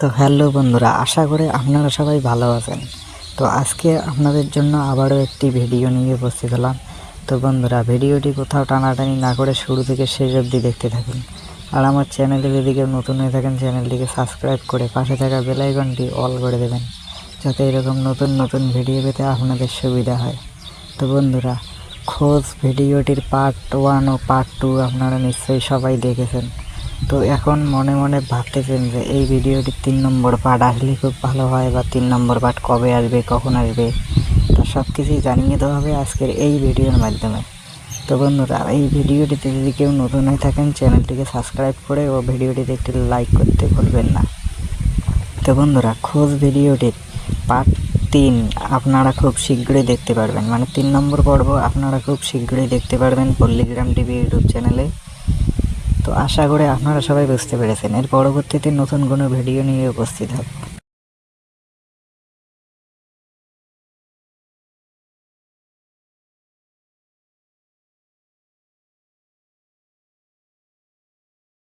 তো হ্যালো বন্ধুরা, আশা করি আপনারা সবাই ভালো আছেন। তো আজকে আপনাদের জন্য আবারও একটি ভিডিও নিয়ে উপস্থিত হলাম। তো বন্ধুরা, ভিডিওটি কোথাও টানাটানি না করে শুরু থেকে শেষ অবধি দেখতে থাকুন। আর আমার চ্যানেলে যদি কেউ নতুন হয়ে থাকেন, চ্যানেলটিকে সাবস্ক্রাইব করে পাশে থাকা বেল আইকনটি অল করে দেবেন, যাতে এরকম নতুন নতুন ভিডিও পেতে আপনাদের সুবিধা হয়। তো বন্ধুরা, খোঁজ ভিডিওটির পার্ট 1 ও পার্ট 2 আপনারা নিশ্চয়ই সবাই দেখেছেন। তো এখন মনে মনে ভাবতেছেন যে এই ভিডিওটির 3 নম্বর পার্ট আসলে খুব ভালো হয়, বা 3 নম্বর পার্ট কবে আসবে, কখন আসবে, তা সব কিছুই জানিয়ে দেওয়া হবে আজকের এই ভিডিওর মাধ্যমে। তো বন্ধুরা, এই ভিডিওটিতে যদি কেউ নতুন হয়ে থাকেন, চ্যানেলটিকে সাবস্ক্রাইব করে ও ভিডিওটিতে একটি লাইক করতে ভুলবেন না। তো বন্ধুরা, খোঁজ ভিডিওটির পার্ট 3 আপনারা খুব শীঘ্রই দেখতে পারবেন, মানে 3 নম্বর পর্ব আপনারা খুব শীঘ্রই দেখতে পারবেন পল্লীগ্রাম টিভি ইউটিউব চ্যানেলে। তো আশা করি আপনারা সবাই বুঝতে পেরেছেন। এর পরবর্তীতে নতুন কোনো ভিডিও নিয়ে উপস্থিত হবে।